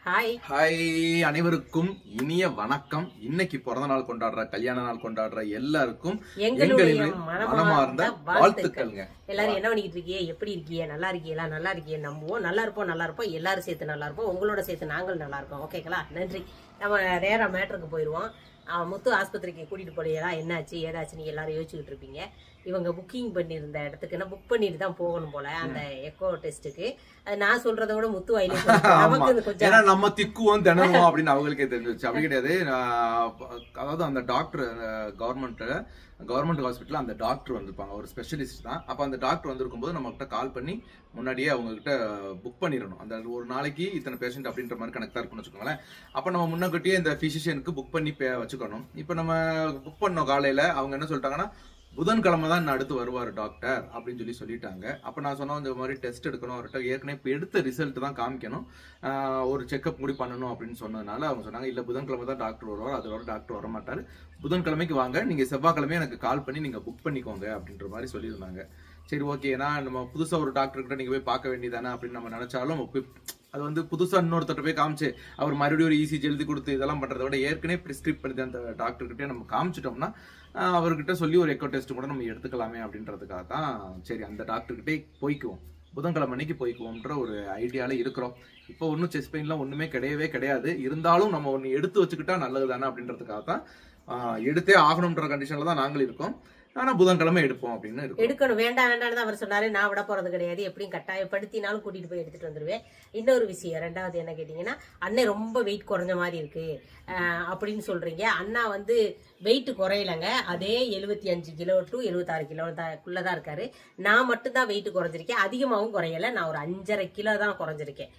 Hi அனைவருக்கும் இனிய வணக்கம். இன்னைக்கு பிறந்த நாள் கொண்டாடுற, கல்யாண நாள் கொண்டாடுற எல்லாருக்கும் எங்களுடைய மனமார்ந்த வாழ்த்துக்கள்ங்க. எல்லாரும் என்ன பண்ணிட்டு இருக்கீங்க, எப்படி இருக்கீங்க, நல்லா இருக்கீங்களா? நல்லா இருக்கீங்க, நம்புவோம். நல்லா இருப்போம். எல்லாரும் சேர்த்து நல்லா இருப்போம். உங்களோட சேர்த்து நாங்கள் நல்லா இருக்கோம். ஓகேங்களா? நன்றி. நம்ம நேரா மேட்டருக்கு போயிடுவோம். முத்து ஆஸ்பத்திரிக்கு கூட்டிட்டு போலையா, என்னாச்சு ஏதாச்சு நீங்க எல்லாரும் யோசிச்சுக்கிட்டு இருப்பீங்க. இவங்க புக்கிங் பண்ணியிருந்த இடத்துக்கு புக் பண்ணிட்டு தான் போகணும் போல அந்த எக்கோ டெஸ்ட்டுக்கு. அது நான் சொல்றதை விட முத்து வாயிலே கொஞ்சம் நம்ம திக்குவோம் தினமும் அப்படின்னு அவங்களுக்கே தெரிஞ்சிருச்சு. அப்படி கிடையாது. அதாவது அந்த டாக்டர் கவர்மெண்ட் ஹாஸ்பிட்டல் அந்த டாக்டர் வந்திருப்பாங்க, ஒரு ஸ்பெஷலிஸ்ட் தான். அப்ப அந்த டாக்டர் வந்திருக்கும் போது நம்ம கிட்ட கால் பண்ணி முன்னாடியே அவங்க கிட்ட புக் பண்ணிடணும். அந்த ஒரு நாளைக்கு இத்தனை பேஷண்ட் அப்படின்ற மாதிரி கணக்கு தான் இருக்குன்னு வச்சுக்கோங்களேன். அப்ப நம்ம முன்னகட்டியே இந்த பிசிஷியனுக்கு புக் பண்ணி வச்சுக்கணும். இப்ப நம்ம புக் பண்ணோம் காலையில. அவங்க என்ன சொல்லிட்டாங்கன்னா, புதன்கிழமை தான் அடுத்து வருவார் டாக்டர் அப்படின்னு சொல்லிட்டாங்க. அப்ப நான் சொன்ன இந்த மாதிரி டெஸ்ட் எடுக்கணும், அவர்கிட்ட ஏற்கனவே இப்போ எடுத்த ரிசல்ட் தான் காமிக்கணும், ஒரு செக்அப் கூட பண்ணணும் அப்படின்னு சொன்னதுனால அவங்க சொன்னாங்க, இல்ல புதன்கிழமை தான் டாக்டர் வருவார், அதோட டாக்டர் வர மாட்டாரு, புதன்கிழமைக்கு வாங்க, நீங்க செவ்வாய்க்கிழமையே எனக்கு கால் பண்ணி நீங்க புக் பண்ணிக்கோங்க அப்படின்ற மாதிரி சொல்லியிருந்தாங்க. சரி, ஓகே. ஏன்னா நம்ம புதுசா ஒரு டாக்டர் கிட்ட நீங்க போய் பார்க்க வேண்டியதானே அப்படின்னு நம்ம நினைச்சாலும், அது புதுசா இன்னொருத்தட்ட போய் காமிச்சு அவர் மறுபடியும் ஒரு ஈஸி எழுதி கொடுத்து இதெல்லாம் பண்றதை விட ஏற்கனவே பிரிஸ்கிரைப் பண்ணி அந்த டாக்டர் கிட்டே நம்ம காமிச்சிட்டோம்னா அவர்கிட்ட சொல்லி ஒரு எக்கோ டெஸ்ட் கூட நம்ம எடுத்துக்கலாமே அப்படின்றதுக்காக தான் சரி அந்த டாக்டர் கிட்டே போய்க்குவோம், புதன்கிழமை அன்னைக்கு போய்க்குவோம்ன்ற ஒரு ஐடியால இருக்கிறோம். இப்போ ஒன்றும் செஸ்ட் பெயின்லாம் ஒண்ணுமே கிடையாது. இருந்தாலும் நம்ம ஒன்று எடுத்து வச்சுக்கிட்டா நல்லது தானே அப்படின்றதுக்காக தான் எடுத்தே ஆகணும்ன்ற கண்டிஷன்ல தான் நாங்கள் இருக்கோம். ஆனா புதன்கிழமை எடுப்போம் அப்படின்னு எடுக்கணும். வேண்டாம் அவர் சொன்னாரு. நான் விட போறது கிடையாது. எப்படியும் கட்டாயப்படுத்தினாலும் கூட்டிட்டு போய் எடுத்துட்டு வந்துருவேன். இன்னொரு விஷயம், ரெண்டாவது என்ன கேட்டீங்கன்னா, அண்ணன் ரொம்ப வெயிட் குறைஞ்ச மாதிரி இருக்கு அப்படின்னு சொல்றீங்க. அண்ணா வெயிட் குறையலங்க, அதே 75 கிலோ டு 76 கிலோக்குள்ளதான் இருக்காரு. நான் மட்டும்தான் வெயிட் குறைஞ்சிருக்கேன். அதிகமாகவும் குறையல. நான் ஒரு 5.5 கிலோ தான் குறைஞ்சிருக்கேன்.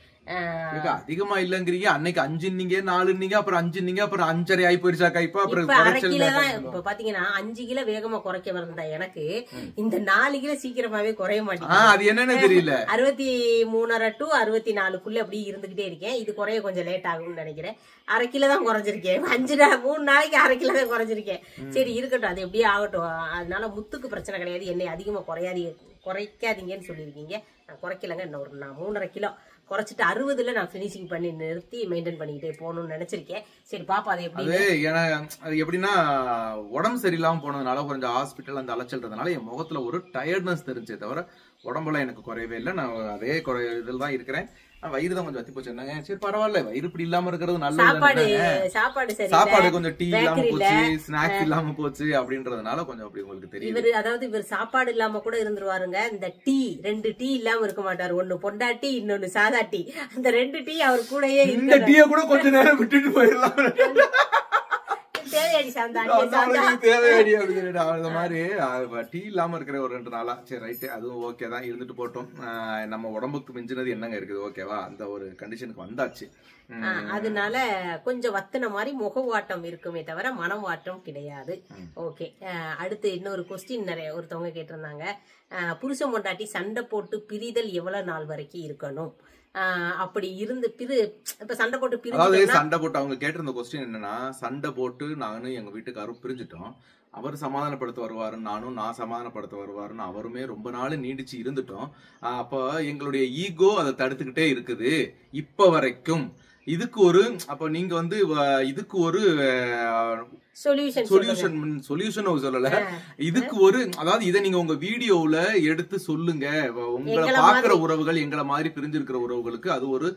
அதிகமா இல்லங்கிறீங்க. அன்னைக்கு 5 நீங்க 4 நீங்க அப்புறம் 5 நீங்க அப்புறம் 5.5 ஆகி போயிருச்சாக்கா? இப்ப அப்புறம் 1/2 கிலோ தான். இப்ப பாத்தீங்கன்னா 5 கிலோ வேகமா குறைக்க வந்தா எனக்கு இந்த 4 கிலோ சீக்கிரமாவே குறைய மாட்டேங்குது. அது என்னன்னு தெரியல. 63.5 டு 64 அப்படி இருந்துகிட்டே இருக்கேன். இது குறைய கொஞ்சம் லேட் ஆகும்னு நினைக்கிறேன். 1/2 கிலோ தான் குறைஞ்சிருக்கேன். 3 நாளைக்கு 1/2 கிலோ தான் குறைஞ்சிருக்கேன். சரி, இருக்கட்டும், அது எப்படியே ஆகட்டும். அதனால முத்துக்கு பிரச்சனை கிடையாது. என்னை அதிகமா குறைக்காதீங்கன்னு சொல்லியிருக்கீங்க. நான் குறைக்கலங்க. இன்னும் நான் 3.5 கிலோ குறைச்சிட்டு 60ல நான் பினிஷிங் பண்ணி நிறுத்தி மெயின்டைன் பண்ணிக்கிட்டே போகணும்னு நினைச்சிருக்கேன். சரி பாப்பா, அது எப்படின்னா உடம்பு சரியில்லாம போனதுனால கொஞ்சம் ஹாஸ்பிட்டல் அந்த அலைச்சல்றதுனால என் முகத்துல ஒரு டயர்ட்னஸ் தெரிஞ்சே தவிர உடம்புல எனக்கு குறையவே இல்லை. நான் அதே இதுல தான் இருக்கிறேன். வயிறு தான் கொஞ்சம் வத்தி போச்சு. என்னங்க, சரி பரவாயில்ல, வயிறு இப்படி இல்லாம இருக்கிறது நல்லது. சாப்பாடு கொஞ்சம் டீ இல்லாம போச்சு, ஸ்நாக்ஸ் இல்லாம போச்சு அப்படின்றதுனால கொஞ்சம் அப்படி உங்களுக்கு தெரியும். இவர் சாப்பாடு இல்லாம கூட இருந்துருவாருங்க. இந்த டீ 2 டீ இல்லாம இருக்க மாட்டாரு. ஒண்ணு பொண்டாட்டி, இன்னொன்னு சாதா டீ. அந்த 2 டீ அவர் கூடயே, இந்த டீய கூட கொஞ்ச நேரம் விட்டுட்டு போயிடலாம். தேவையடி அந்த மாதிரி டீ இல்லாம இருக்கிற ஒரு 2 நாளா. சரி, ரைட்டு, அதுவும் ஓகே தான், இருந்துட்டு போட்டோம். நம்ம உடம்புக்கு மிஞ்சினது என்னங்க இருக்குது, ஓகேவா? அந்த ஒரு கண்டிஷனுக்கு வந்தாச்சு. அதனால கொஞ்சம் வத்தின மாதிரி முகவாட்டம் இருக்குமே தவிர மனவாட்டம் கிடையாது. ஓகே, அடுத்து இன்னொரு கொஸ்டின் ஒருத்தவங்க கேட்டிருந்தாங்க. புருஷன் பொண்டாட்டி சண்டை போட்டு பிரிதல் எவ்வளவு நாள் வரைக்கும் இருக்கணும்? அப்படி இருந்து இப்ப சண்டை போட்டு அவங்க கேட்டிருந்த கொஸ்டின் என்னன்னா, சண்டை போட்டு நானும் எங்க வீட்டுக்காரும் பிரிஞ்சுட்டோம், அவர் சமாதானப்படுத்த வருவாருன்னு நானும், நான் சமாதானப்படுத்த வருவாருன்னு அவருமே ரொம்ப நாள் நீடிச்சு இருந்துட்டோம். அப்ப எங்களுடைய ஈகோ அதை தடுத்துக்கிட்டே இருக்குது இப்ப வரைக்கும். இதுக்கு ஒரு நீங்க இதுக்கு ஒரு சொல்யூஷன் சொல்லல. இதுக்கு ஒரு, அதாவது இதை நீங்க உங்க வீடியோல எடுத்து சொல்லுங்க. உங்களை பாக்குற உறவுகள், எங்களை மாதிரி பிரிஞ்சிருக்கிற உறவுகளுக்கு அது ஒரு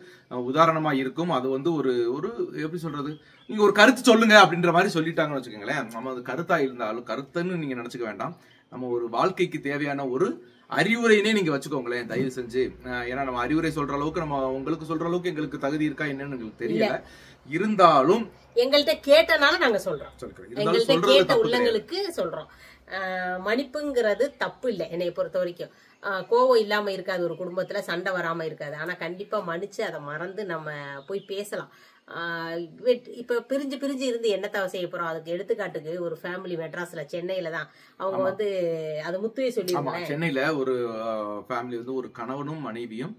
உதாரணமா இருக்கும். அது ஒரு ஒரு எப்படி சொல்றது, நீங்க ஒரு கருத்து சொல்லுங்க அப்படின்ற மாதிரி சொல்லிட்டாங்கன்னு வச்சுக்கோங்களேன். நம்ம அது கருத்தா இருந்தாலும் கருத்துன்னு நீங்க நினைச்சுக்க வேண்டாம். நம்ம ஒரு வாழ்க்கைக்கு தேவையான ஒரு அறிவுரைனே நீங்க வச்சுக்கோங்களேன், தயவு செஞ்சு. ஏன்னா நம்ம அறிவுரை சொல்ற அளவுக்கு, நம்ம உங்களுக்கு சொல்ற அளவுக்கு எங்களுக்கு தகுதி இருக்கா என்னன்னு எங்களுக்கு தெரியல. இருந்தாலும் எங்கள்கிட்ட கேட்டனால நாங்க சொல்றோம். எங்கள்கிட்ட கேட்ட உள்ளங்களுக்கு சொல்றோம். மன்னிப்புங்கிறது தப்பு இல்லை என்னை பொறுத்த வரைக்கும். கோவம் இல்லாம இருக்காது, ஒரு குடும்பத்துல சண்டை வராம இருக்காது. ஆனா கண்டிப்பா மன்னிச்சு அதை மறந்து நம்ம போய் பேசலாம். இப்ப பிரிஞ்சு இருந்து என்னத்தை செய்ய போறோம்? அதுக்கு எடுத்துக்காட்டுக்கு ஒரு ஃபேமிலி மெட்ராஸ்ல, சென்னையில தான் அவங்க அது முத்துவே சொல்லிருக்காங்க. சென்னையில ஒரு ஃபேமிலி ஒரு கணவனும் மனைவியும்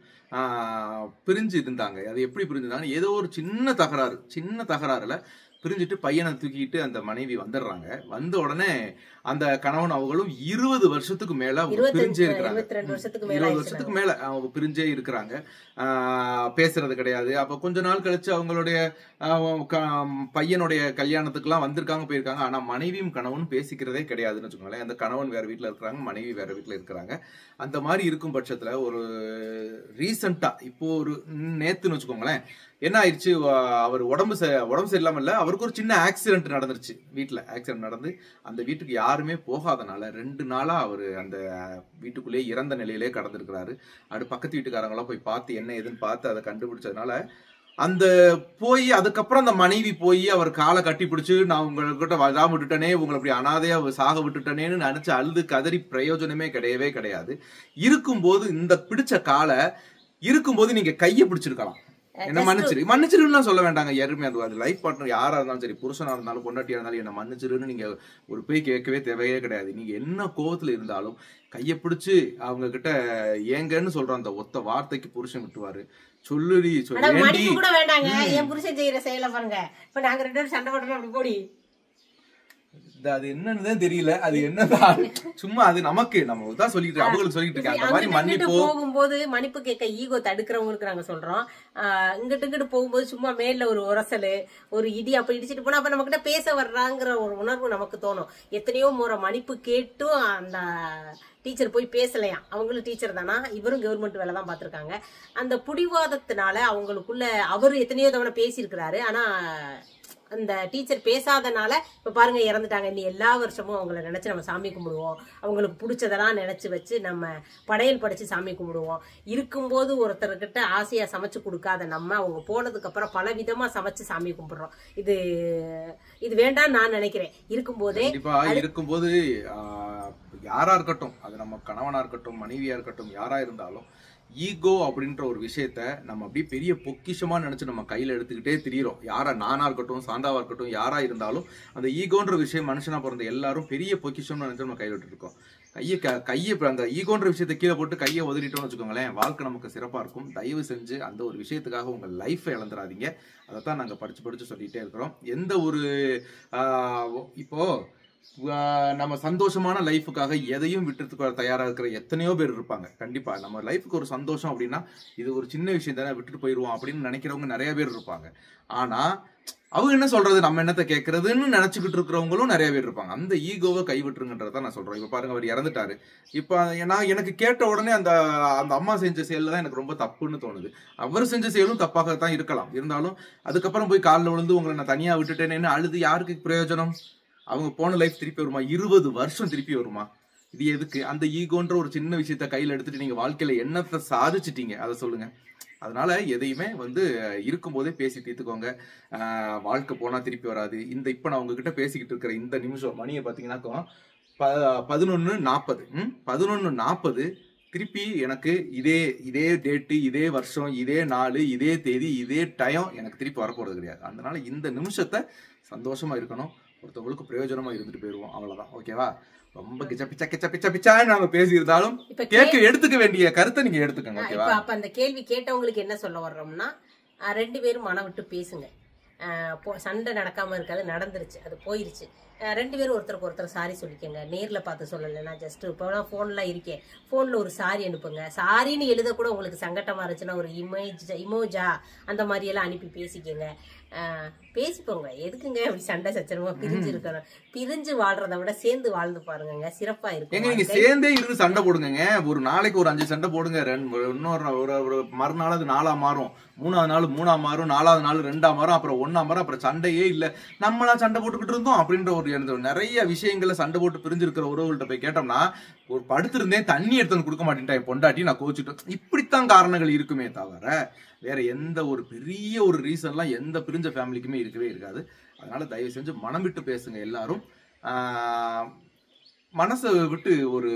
பிரிஞ்சு இருந்தாங்க. அது எப்படி பிரிஞ்சுதாங்க, ஏதோ ஒரு சின்ன தகராறுல பிரிஞ்சுட்டு பையனை தூக்கிட்டு அந்த மனைவி வந்துடுறாங்க. வந்த உடனே அந்த கணவன் அவங்களும் 20 வருஷத்துக்கு மேல பிரிஞ்சே இருக்கிறாங்க. 22 வருஷத்துக்கு மேல 20 வருஷத்துக்கு மேல அவங்க பிரிஞ்சே இருக்கிறாங்க, பேசுறது கிடையாது. அப்ப கொஞ்ச நாள் கழிச்சு அவங்களுடைய பையனுடைய கல்யாணத்துக்கு எல்லாம் வந்திருக்காங்க, போயிருக்காங்க. ஆனா மனைவியும் கணவனும் பேசிக்கிறதே கிடையாதுன்னு வச்சுக்கோங்களேன். அந்த கணவன் வேற வீட்டுல இருக்கிறாங்க, மனைவி வேற வீட்டுல இருக்கிறாங்க. அந்த மாதிரி இருக்கும் பட்சத்துல ஒரு ரீசெண்டா இப்போ ஒரு நேத்துன்னு வச்சுக்கோங்களேன், என்ன ஆயிடுச்சு, அவர் உடம்பு சரியில்லாம இல்ல, அவருக்கு ஒரு சின்ன ஆக்சிடென்ட் நடந்துருச்சு. வீட்டுல ஆக்சிடென்ட் நடந்து அந்த வீட்டுக்கு யாருமே போகாதனால 2 நாளா அவரு அந்த வீட்டுக்குள்ளேயே இறந்த நிலையிலே கடந்திருக்கிறாரு. அது பக்கத்து வீட்டுக்காரங்க எல்லாம் போய் பார்த்து என்ன ஏதுன்னு பார்த்து அதை கண்டுபிடிச்சதுனால அந்த போய் அதுக்கப்புறம் அந்த மனைவி போய் அவர் காலை கட்டி பிடிச்சு, நான் உங்ககிட்ட வதா விட்டுட்டனே, உங்களை அப்படி அனாதையா சாக விட்டுட்டனேன்னு நினைச்சு அழுது கதறி பிரயோஜனமே கிடையவே கிடையாது. இருக்கும்போது இந்த பிடிச்ச காலை இருக்கும்போது நீங்க கையை பிடிச்சிருக்கலாம், என்ன மன்னிச்சிருன்னு சொல்ல வேண்டாங்க. யாருமே அது லைஃப் பார்ட்னர் யாரா இருந்தாலும் சரி, புருஷனா இருந்தாலும் பொண்டாட்டியா இருந்தாலும் என்ன மன்னிச்சிருன்னு நீங்க ஒரு போய் கேட்கவே தேவையே கிடையாது. நீங்க என்ன கோவத்துல இருந்தாலும் கையை பிடிச்சு அவங்க கிட்ட ஏங்கன்னு சொல்ற அந்த ஒத்த வார்த்தைக்கு புருஷன் விட்டுவாரு. சொல்லுடி சொல்லி கூட வேண்டாங்க, என் புருஷன் செய்யற செயலை பாருங்க. இப்ப நாங்க 2 பேரும் சண்டை போடுறோம், அப்படி போடி அது என்னன்னு தெரியல, அது என்னதான் சும்மா அது நமக்கு நம்ம தான் சொல்லிட்டு அவங்களுக்கு சொல்லிட்டு இருக்காங்க. அந்த மாதிரி மன்னிப்பு போகும்போது மன்னிப்பு கேட்க ஈகோ தடுக்கிறவங்களுக்கு நாங்க சொல்றோம். இங்கிட்டு போகும்போது சும்மா மேல ஒரு உரசல் ஒரு இடி அப்ப இடிச்சிட்டு போனா அப்ப நம்ம கிட்ட பேச வர்றாங்கிற ஒரு உணர்வு நமக்கு தோணும். எத்தனையோ முறை மன்னிப்பு கேட்டும் அந்த டீச்சர் போய் பேசலையாம். அவங்களும் டீச்சர் தானா, இவரும் கவர்மெண்ட் வேலை தான் பார்த்திருக்காங்க. அந்த புடிவாதத்தினால அவங்களுக்குள்ள அவரு எத்தனையோ தவணை பேசியிருக்கிறாரு. ஆனா அந்த டீச்சர் பேசாதனால இப்ப பாருங்க இறந்துட்டாங்க. இனி எல்லா வருஷமும் அவங்கள நினைச்சு நம்ம சாமி கும்பிடுவோம், அவங்களுக்கு பிடிச்சதெல்லாம் நினைச்சு வச்சு நம்ம படையல் படைச்சு சாமி கும்பிடுவோம். இருக்கும்போது ஒருத்தர்கிட்ட ஆசையா சமைச்சு கொடுக்காத நம்ம அவங்க போனதுக்கு அப்புறம் பல விதமா சமைச்சு சாமி கும்பிடுறோம். இது வேண்டாம் நான் நினைக்கிறேன். இருக்கும்போது யாரா இருக்கட்டும், அது நம்ம கணவனா இருக்கட்டும், மனைவியா இருக்கட்டும், யாரா இருந்தாலும் ஈகோ அப்படின்ற ஒரு விஷயத்த நம்ம அப்படியே பெரிய பொக்கிஷமா நினைச்சு நம்ம கையில எடுத்துக்கிட்டே திரியிறோம். யாரா நானா இருக்கட்டும், சாந்தாவா இருக்கட்டும், யாரா இருந்தாலும் அந்த ஈகோன்ற விஷயம் மனுஷனா பிறந்த எல்லாரும் பெரிய பொக்கிஷம்னு நினைச்சு நம்ம கையில விட்டுருக்கோம். கையை அந்த ஈகோன்ற விஷயத்த கீழே போட்டு கையை உதறிட்டோம்னு வச்சுக்கோங்களேன், வாழ்க்கை நமக்கு சிறப்பா இருக்கும். தயவு செஞ்சு அந்த ஒரு விஷயத்துக்காக உங்க லைஃபை இழந்துடாதீங்க. அதைத்தான் நாங்க படிச்சு சொல்லிட்டே இருக்கிறோம். எந்த ஒரு இப்போ நம்ம சந்தோஷமான லைஃபுக்காக எதையும் விட்டுறதுக்கு தயாரா இருக்கிற எத்தனையோ பேர் இருப்பாங்க. கண்டிப்பா நம்ம லைஃபுக்கு ஒரு சந்தோஷம் அப்படின்னா இது ஒரு சின்ன விஷயம் தானே, விட்டுட்டு போயிடுவோம் அப்படின்னு நினைக்கிறவங்க நிறைய பேர் இருப்பாங்க. ஆனா அவங்க என்ன சொல்றது, நம்ம என்னத்தை கேட்கறதுன்னு நினைச்சுக்கிட்டு இருக்கிறவங்களும் நிறைய பேர் இருப்பாங்க. அந்த ஈகோவை கைவிட்டுருங்கன்றதான் நான் சொல்றேன். இப்ப பாருங்க, அவர் இறந்துட்டாரு. இப்ப நான் எனக்கு கேட்ட உடனே அந்த அம்மா செஞ்ச செயல் தான் எனக்கு ரொம்ப தப்புன்னு தோணுது. அவர் செஞ்ச செயலும் தப்பாகத்தான் இருக்கலாம். இருந்தாலும் அதுக்கப்புறம் போய் காலில் விழுந்து உங்களை நான் தனியா விட்டுட்டேன்னு அழுது யாருக்கு பிரயோஜனம்? அவங்க போன லைஃப் திருப்பி வருமா? 20 வருஷம் திருப்பி வருமா? இது எதுக்கு? அந்த ஈகோன்ற ஒரு சின்ன விஷயத்த கையில எடுத்துட்டு நீங்க வாழ்க்கையில என்னத்தை சாதிச்சிட்டீங்க அதை சொல்லுங்க. அதனால எதையுமே இருக்கும்போதே பேசி தீர்த்துக்கோங்க. வாழ்க்கை போனா திருப்பி வராது. இப்ப நான் உங்ககிட்ட பேசிக்கிட்டு இருக்கிற இந்த நிமிஷம் மணியை பாத்தீங்கன்னாக்கா 11:40 திருப்பி எனக்கு இதே டேட்டு, இதே வருஷம், இதே நாள், இதே தேதி, இதே டைம் எனக்கு திருப்பி வரப்போறது கிடையாது. அதனால இந்த நிமிஷத்தை சந்தோஷமா இருக்கணும், ஒருத்தவங்களுக்கு பிரயோஜனமா இருந்துட்டு போயிருவோம், அவ்வளவுதான். ஓகேவா? ரொம்ப கிச்சா நாம பேசி இருந்தாலும் எடுத்துக்க வேண்டிய கருத்தை நீங்க எடுத்துக்கங்க. ஓகேவா? அப்ப அந்த கேள்வி கேட்டவங்களுக்கு என்ன சொல்ல வர்றோம்னா, 2 பேரும் மனம் விட்டு பேசுங்க. சண்டை நடக்காம இருக்காது, நடந்துருச்சு, அது போயிருச்சு. 2 பேரும் ஒருத்தருக்கு ஒருத்தர் சாரி சொல்லிக்கங்க. நேர்ல பார்த்து சொல்லலைன்னா ஜஸ்ட் இப்போலாம் போன்லாம் இருக்கேன், போன்ல ஒரு சாரி அனுப்புங்க. சாரின்னு எழுத கூட உங்களுக்கு சங்கட்டமா இருந்துச்சுன்னா ஒரு இமோஜா அந்த மாதிரி எல்லாம் அனுப்பி பேசிக்கங்க. பேசிப்போங்க. எதுக்குங்க அப்படி சண்டை சச்சரவா பிரிஞ்சு இருக்கணும்? பிரிஞ்சு வாழ்றதை விட சேர்ந்து வாழ்ந்து பாருங்க, சிறப்பா இருக்கும். நீங்க சேர்ந்தே இருந்து சண்டை போடுங்க. ஒரு நாளைக்கு ஒரு 5 சண்டை போடுங்க. இன்னொரு மறுநாள் அது 4ஆ மாறும், 3ஆவது நாள் 3ஆ மாறும், 4ஆவது நாள் 2ஆ மாறும், அப்புறம் 1ஆ மாறும். அப்புறம் சண்டையே இல்ல, நம்மளா சண்டை போட்டுக்கிட்டு இருந்தோம் அப்படின்ற ஒரு நிறைய விஷயங்கள்ல சண்டை போட்டு பிரிஞ்சிருக்கிற உறவுகள்கிட்ட போய் கேட்டோம்னா, ஒரு படுத்திருந்தேன் தண்ணி எடுத்து கொடுக்க மாட்டேன் பொண்டாட்டி, நான் கோச்சுட்டு, இப்படித்தான் காரணங்கள் இருக்குமே தவிர வேற எந்த ஒரு பெரிய ஒரு ரீசன்லாம் எந்த பிரிஞ்ச ஃபேமிலிக்குமே இருக்கவே இருக்காது. அதனால தயவு செஞ்சு மனம் விட்டு பேசுங்க. எல்லாரும் மனசை விட்டு ஒரு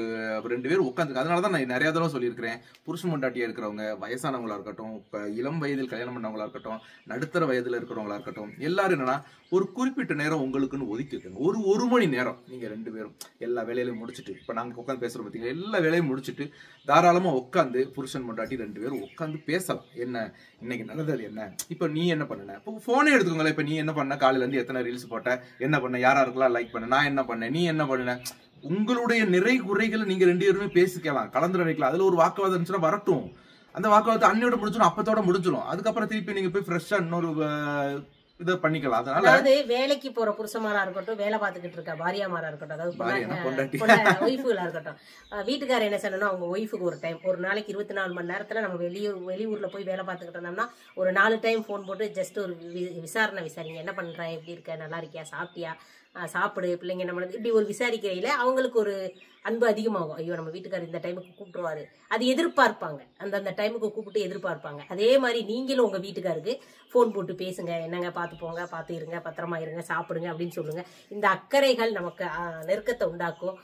2 பேர் உட்காந்து. அதனாலதான் நான் நிறைய தடவை சொல்லியிருக்கிறேன், புருஷன் பொண்டாட்டியா இருக்கிறவங்க, வயசானவங்களா இருக்கட்டும், இளம் வயதில் கல்யாணம் பண்ணவங்களா இருக்கட்டும், நடுத்தர வயதுல இருக்கிறவங்களா இருக்கட்டும், எல்லாரும் என்னன்னா ஒரு குறிப்பிட்ட நேரம் உங்களுக்குன்னு ஒதுக்கி வைக்கணும். ஒரு மணி நேரம் நீங்க 2 பேரும் எல்லா வேலையிலையும் முடிச்சுட்டு, இப்ப நாங்க உட்காந்து பேசுறோம் பார்த்தீங்களா, எல்லா வேலையும் முடிச்சுட்டு தாராளமா உட்காந்து புருஷன் பொண்டாட்டி 2 பேரும் உட்காந்து பேசலாம். என்ன இன்னைக்கு நடந்தது, என்ன இப்ப நீ என்ன பண்ண, இப்போ போனே எடுத்துக்கோங்களேன். இப்ப நீ என்ன பண்ண, காலையில இருந்து எத்தனை ரீல்ஸ் போட்ட, என்ன பண்ண, யாராருக்கெல்லாம் லைக் பண்ண, நான் என்ன பண்ணேன், நீ என்ன பண்ண, உங்களுடைய நிறை குறைகளை நீங்க 2 பேருமே பேசிக்கலாம், கலந்துரைக்கலாம். அதுல ஒரு வாக்குவாதம் இருந்துச்சுன்னா வரட்டும், அந்த வாக்குவாதத்தை அன்னையோட முடிஞ்சிடும், அப்பத்தோட முடிஞ்சிடும். அதுக்கப்புறம் திருப்பி நீங்க போய் ஃப்ரெஷ்ஷா இன்னொரு இதை பண்ணிக்கலாம். அதனால அதாவது வேலைக்கு போற புருஷமாரா இருக்கட்டும், வேலை பார்த்துக்கிட்டு இருக்க பாரியாமாரா இருக்கட்டும், அதாவது ஒய்ஃபுகளா இருக்கட்டும், வீட்டுக்காரர் என்ன சொல்லணும், அவங்க ஒய்ஃபுக்கு ஒரு டைம், ஒரு நாளைக்கு 24 மணி நேரத்துல நம்ம வெளியூர்ல போய் வேலை பார்த்துக்கிட்டு இருந்தோம்னா ஒரு 4 டைம் போன் போட்டு ஜஸ்ட் ஒரு விசாரிங்க, என்ன பண்ற, எப்படி இருக்க, நல்லா இருக்கியா, சாப்பிட்டியா, சாப்பிடு, பிள்ளைங்க நம்ம இப்படி ஒரு விசாரிக்கையில அவங்களுக்கு ஒரு அன்பு அதிகமாகும். ஐயோ நம்ம வீட்டுக்காரர் இந்த டைமுக்கு கூப்பிட்டுருவாரு, அது எதிர்பார்ப்பாங்க, அந்த டைமுக்கு கூப்பிட்டு எதிர்பார்ப்பாங்க. அதே மாதிரி நீங்களும் உங்க வீட்டுக்காருக்கு போன் போட்டு பேசுங்க, என்னங்க பார்த்து போங்க, பார்த்து இருங்க, பத்திரமா இருங்க, சாப்பிடுங்க அப்படின்னு சொல்லுங்க. இந்த அக்கறைகள் நமக்கு நெருக்கத்தை உண்டாக்கும்.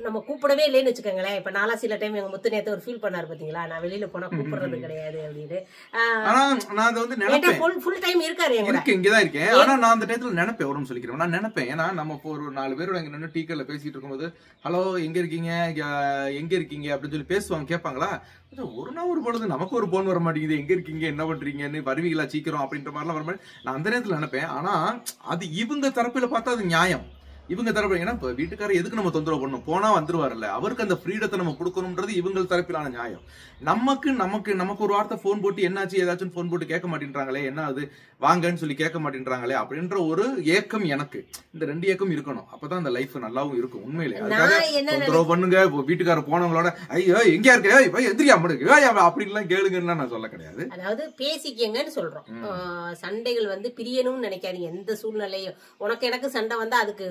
நம்ம கூப்பிடவே இல்லைன்னு வச்சுக்கோங்களேன். இப்ப நாளா சில டைம் எங்க முத்து நேரத்தை ஒரு ஃபீல் பண்ணாரு பாத்தீங்களா, நான் வெளியில போனா கூப்பிடுறது கிடையாது அப்படின்னு. ஃபுல் டைம் இருக்காரு இங்கதான் இருக்கேன். ஆனா நான் அந்த டைத்துல நினைப்பேன், ஒரு சொல்லிக்கிறேன், நான் நினைப்பேன், ஏன்னா நம்ம ஒரு 4 பேரோட எங்க நின்று டீக்கல்ல பேசிட்டு இருக்கும்போது ஹலோ எங்க இருக்கீங்க அப்படின்னு சொல்லி பேசுவாங்க, கேட்பாங்களா, ஒரு பொழுது நமக்கு ஒரு போன் வர மாட்டேங்குது, எங்க இருக்கீங்க, என்ன பண்றீங்கன்னு, வருவீங்களா சீக்கிரம் அப்படின்ற மாதிரிலாம் வர மாதிரி நான் அந்த நேரத்துல நினைப்பேன். ஆனா அது இவங்க தரப்புல பார்த்தா அது நியாயம். இவங்க தரப்பு ஏன்னா வீட்டுக்காரர் எதுக்கு நம்ம தொந்தரவு பண்ணணும், போனா வந்துருவாருல்ல, அவருக்கு அந்த ஃப்ரீடத்தை நம்ம கொடுக்கணும்ன்றது இவங்க தரப்பிலான நியாயம். நமக்கு ஒரு வார்த்தை போன் போட்டு என்னாச்சு ஏதாச்சும் போன் போட்டு கேட்க மாட்டேன்றாங்களே, என்ன அது வாங்கன்னு சொல்லி கேட்க மாட்டேன்றாங்களே அப்படின்ற ஒரு ஏக்கம் எனக்கு. இந்த 2 ஏக்கம் இருக்கணும், அப்பதான் அந்த லைஃப் நல்லாவும் இருக்கும். உண்மையிலே தொந்தரவு பண்ணுங்க வீட்டுக்காரர் போனவங்களோட ஐயோ எங்கயா இருக்க எதிரியா அப்படின்லாம் கேளுங்கன்னு நான் சொல்ல கிடையாது. அதாவது பேசிக்கங்கன்னு சொல்றோம். சண்டைகள் வந்து பிரியணும்னு நினைக்காதீங்க எந்த சூழ்நிலையும். உனக்கு எனக்கு சண்டை வந்தா அதுக்கு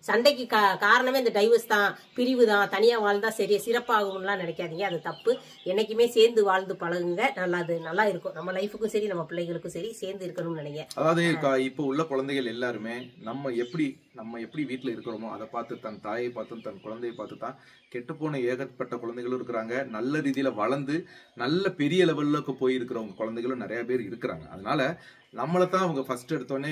சண்டைக்கு காரணமே இந்த டைவர்ஸ் தான், பிரிவு தான், தனியா வாழ்ந்தா சரி சிறப்பாகும்லாம் நினைக்காதீங்க, அது தப்பு. என்னைக்குமே சேர்ந்து வாழ்ந்து பழகுங்க, நல்லா இருக்கும். நம்ம லைஃபுக்கும் சரி நம்ம பிள்ளைகளுக்கும் சரி சேர்ந்து இருக்கணும்னு நினைங்க. அதாவது இப்ப உள்ள குழந்தைகள் எல்லாருமே நம்ம எப்படி வீட்டுல இருக்கிறோமோ அதை பார்த்து, தன் தாயை பார்த்து தன் குழந்தையை பார்த்து தான் கெட்டு போன ஏகப்பட்ட குழந்தைகளும் இருக்கிறாங்க. நல்ல ரீதியில வளர்ந்து நல்ல பெரிய லெவல்லுக்கு போயிருக்கிறவங்க குழந்தைகளும் நிறைய பேர் இருக்கிறாங்க. அதனால நம்மளைத்தான் அவங்க ஃபர்ஸ்ட் எடுத்தோடனே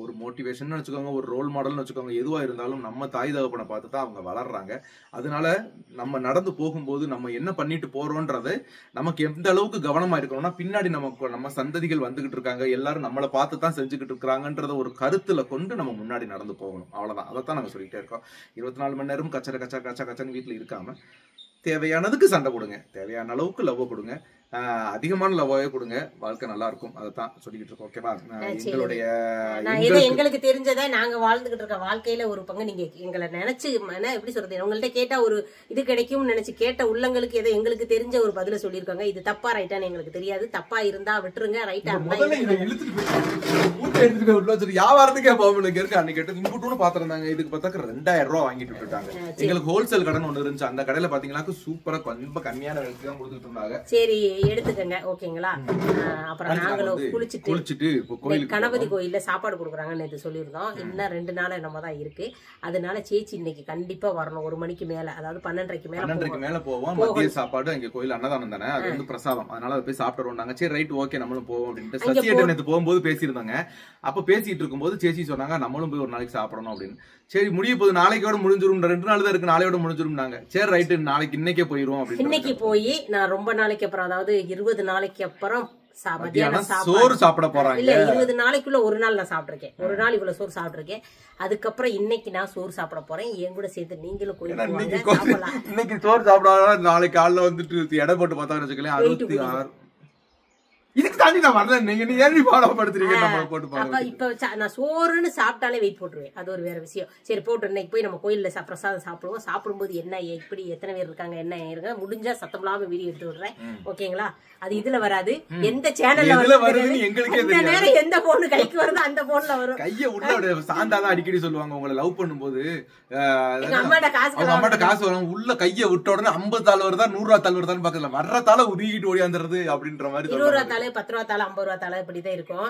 ஒரு மோட்டிவேஷன் வச்சுக்கோங்க, ஒரு ரோல் மாடல்னு வச்சுக்கோங்க, எதுவா இருந்தாலும் நம்ம தாய் தகப்பனை பார்த்து தான் அவங்க வளர்றாங்க. அதனால நம்ம நடந்து போகும்போது நம்ம என்ன பண்ணிட்டு போறோம்ன்றது நமக்கு எந்த அளவுக்கு கவனமா இருக்கணும்னா, பின்னாடி நம்ம சந்ததிகள் வந்துகிட்டு இருக்காங்க, எல்லாரும் நம்மளை பார்த்து தான் செஞ்சுக்கிட்டு இருக்காங்கன்றத ஒரு கருத்துல கொண்டு நம்ம முன்னாடி நடந்து போகணும். அவ்வளவுதான், அதைத்தான் நம்ம சொல்லிட்டே இருக்கோம். 24 மணி நேரம் கச்சன்னு வீட்டுல இருக்காம தேவையானதுக்கு சண்டை கொடுங்க, தேவையான அளவுக்கு லவ் கொடுங்க, அதிகமான லவ்வாவே கொடுங்க, வாழ்க்கை நல்லா இருக்கும். அதைத்தான் சொல்லிக்கிட்டு இருக்கோம். ஓகேவா? எங்களுக்கு தெரிஞ்சதை நாங்க வாழ்ந்துகிட்டு இருக்க வாழ்க்கையில ஒரு பங்கு நீங்க எங்களை நினைச்சு எப்படி சொல்றது, உங்கள்ட்ட கேட்டா ஒரு இது கிடைக்கும் நினைச்சு கேட்ட உள்ளங்களுக்கு ஏதோ எங்களுக்கு தெரிஞ்ச ஒரு பதில சொல்லியிருக்காங்க. இது தப்பா ரைட்டான்னு எங்களுக்கு தெரியாது, தப்பா இருந்தா விட்டுருங்க, ரைட்டா வியாபாரத்துக்கே போக அன்னைக்கு இன்புட்னு பாத்திருந்தாங்க. இதுக்கு பார்த்தாக்க 2000 ரூபாய் வாங்கிட்டு இருக்காங்க. எங்களுக்கு ஹோல்சேல் கடன் ஒண்ணு இருந்துச்சு, அந்த கடையில பாத்தீங்கன்னா சூப்பரா ரொம்ப கம்மியான விலைக்கு தான் கொடுத்துட்டு இருந்தாங்க. சரி எடுத்துக்கங்க, ஓகேங்களா? அப்புறம் நாங்களும் குளிச்சுட்டு கணபதி கோயில்ல சாப்பாடு கொடுக்குறாங்கன்னு நேற்று சொல்லியிருந்தோம். இன்னும் 2 நாள் நம்ம தான் இருக்கு. அதனால சேச்சி இன்னைக்கு கண்டிப்பா வரணும். 1 மணிக்கு மேல, அதாவது 12:30 மேல போவோம். மதிய சாப்பாடு அங்க கோயில் அன்னதானம் தானே, அது வந்து பிரசாதம், அதனால அதை போய் சாப்பிட்டு சரி ரைட் ஓகே நம்மளும் போவோம் அப்படின்ட்டு சத்தியிட்ட நேற்று போகும்போது பேசியிருந்தாங்க. அப்ப பேசிட்டு இருக்கும்போது சேச்சி சொன்னாங்க நம்மளும் போய் ஒரு நாளைக்கு சாப்பிடணும் அப்படின்னு. சரி முடிய போது நாளைக்கோட முடிஞ்சிரும், 2 நாள் தான் இருக்கு, நாளையோட முடிஞ்சிரும்னாங்க. சரி ரைட்டு நாளைக்கு இன்னைக்கே போயிருவோம் அப்படின்னு. இன்னைக்கு போய் நான் ரொம்ப நாளைக்கு அப்புறம், அதாவது 20 நாளைக்கு அப்புறம் சோறு சாப்பிட போறாங்க. இல்ல 20 நாளைக்குள்ள ஒரு நாள் நான் சாப்பிட்டிருக்கேன், ஒரு நாள் இவ்வளவு சோறு சாப்பிட்டிருக்கேன். அதுக்கப்புறம் இன்னைக்கு நான் சோறு சாப்பிட போறேன். என் கூட சேர்த்து நீங்களும் கோயிலுக்கு இன்னைக்கு சோறு சாப்பிட நாளைக்கு காலைல வந்துட்டு எடை போட்டு பார்த்தாங்கன்னு வச்சுக்கலாம் 66. இதுக்கு தாண்டி நான் வரல, நீங்க ஏறி பாடப்படுத்துறீங்க. இப்ப நான் சோறுன்னு சாப்பிட்டாலே வெயிட் போட்டுருவேன், அது ஒரு வேற விஷயம். சரி போட்டு இன்னைக்கு போய் நம்ம கோயில்ல பிரசாதம் சாப்பிடுவோம். சாப்பிடும்போது என்ன எப்படி எத்தனை பேர் இருக்காங்க என்ன இருக்காங்க முடிஞ்சா சத்தம் இல்லாம வீடியோ எடுத்து விடுறேன், ஓகேங்களா? அது இதுல வராது, எந்த சேனல்ல வருது எங்களுக்கு எந்த போன் கைக்கு வருதோ அந்த போன்ல வரும். கைய உள்ள சாந்தாதான் அடிக்கடி சொல்லுவாங்க, உங்களை லவ் பண்ணும்போது அம்மாட்ட காசு வரும், உள்ள கைய விட்ட உடனே 50 தாள் வருதா 100 ரூபா தாள் வருதான்னு பாக்கல, வர்ற தாள உருகிட்டு ஓடியாந்துறது அப்படின்ற மாதிரி. 20 ரூபா தாள் 10 ரூபா தாள் 50 ரூபா தாள் இப்படிதான் இருக்கும்.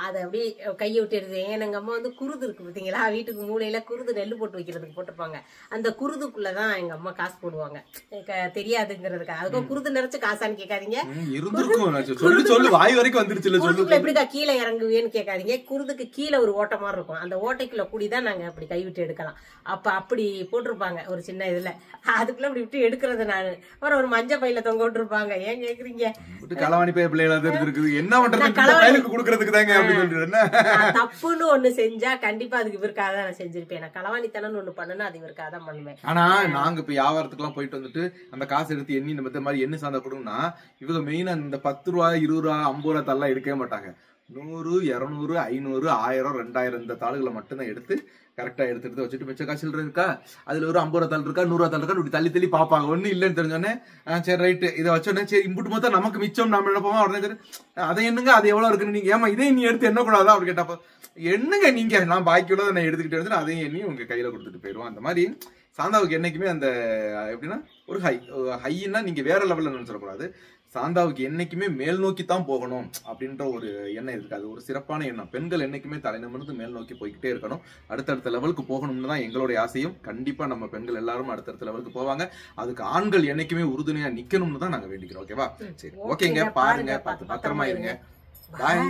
அதை அப்படி கையை விட்டு எடுத்து. எங்க அம்மா வந்து குருது இருக்கு பாத்தீங்களா, வீட்டுக்கு மூலையில குருது நெல்லு போட்டு வைக்கிறதுக்கு போட்டிருப்பாங்க. அந்த குருதுக்குள்ளதான் எங்க அம்மா காசு போடுவாங்க, தெரியாதுங்கிறதுக்கு. அதுக்கும் குருது நிறைச்சு காசான்னு கேட்காதீங்க, எப்படிக்கா கீழே இறங்குவேன்னு கேட்காதீங்க. குருதுக்கு கீழே ஒரு ஓட்ட மாதிரி இருக்கும், அந்த ஓட்டைக்குள்ள கூடிதான் நாங்க அப்படி கைவிட்டு எடுக்கலாம். அப்ப அப்படி போட்டிருப்பாங்க ஒரு சின்ன இதுல, அதுக்குள்ள இப்படி விட்டு எடுக்கிறது நானு. அப்புறம் ஒரு மஞ்சள் பையில தொங்க விட்டுருப்பாங்க. ஏன் கேக்குறீங்க? களவாணி பைய பிள்ளைகளா எடுத்துருக்கு என்ன பண்றது குடுக்கறதுக்கு தாங்க அப்படின்னு தப்புன்னு ஒண்ணு செஞ்சா கண்டிப்பா அதுக்கு இவருக்காக தான் நான் செஞ்சிருப்பேன். நான் களவாணித்தனம் ஒண்ணு பண்ணுனா அது இவருக்காக தான் பண்ணுவேன். ஆனா நாங்க இப்ப வியாபாரத்துக்கு எல்லாம் போயிட்டு வந்துட்டு அந்த காசு எடுத்து எண்ணி இந்த மாதிரி என்ன சார்ந்தா கொடுங்கன்னா இவங்க மெயினா இந்த 10 ரூபா 20 ரூபா 50 ரூபா தள்ளா எடுக்கவே மாட்டாங்க. 100 200 500 1000 2000 இந்த தாளுகளை மட்டும்தான் எடுத்து கரெக்டா எடுத்து வச்சுட்டு மிச்ச காசு இருக்கா அதுல ஒரு 50 ரூபா தாள் இருக்கா 100 ரூபா தாள் இருக்கா இப்படி தள்ளி பாப்பாங்க. ஒண்ணு இல்லன்னு தெரிஞ்சோடனே சரி ரைட்டு இதை வச்சோடனே சரி இம்புட்டு மொத்தம் நமக்கு மிச்சம் நம்ம நினைப்போமா உடனே சரி அதை என்னங்க அது எவ்வளவு இருக்குன்னு நீங்க ஏமா இதே நீ எடுத்து என்ன கூடாதா அப்படி கேட்டாப்ப என்னங்க நீங்க நான் பாக்கி உள்ளதை நான் எடுத்துக்கிட்டு வந்து அதையும் எண்ணி உங்க கையில கொடுத்துட்டு போயிருவோம். அந்த மாதிரி சாந்தாவுக்கு என்னைக்குமே அந்த எப்படின்னா ஒரு ஹைன்னா நீங்க வேற லெவல்ல நினைச்சிடக்கூடாது. சாந்தாவுக்கு என்னைக்குமே மேல் நோக்கி தான் போகணும் அப்படின்ற ஒரு எண்ணம் இருக்காது. ஒரு சிறப்பான எண்ணம். பெண்கள் என்னைக்குமே தலைநிமிர்ந்து மேல் நோக்கி போய்கிட்டே இருக்கணும். அடுத்தடுத்த லெவலுக்கு போகணும்னு தான் எங்களுடைய ஆசையும். கண்டிப்பா நம்ம பெண்கள் எல்லாரும் அடுத்தடுத்த லெவலுக்கு போவாங்க. அதுக்கு ஆண்கள் என்னைக்குமே உறுதுணையா நிக்கணும்னு தான் நாங்க வேண்டிக்கிறோம். ஓகேவா? சரி ஓகேங்க, பாருங்க, பார்த்து பத்திரமா இருங்க. பாய்.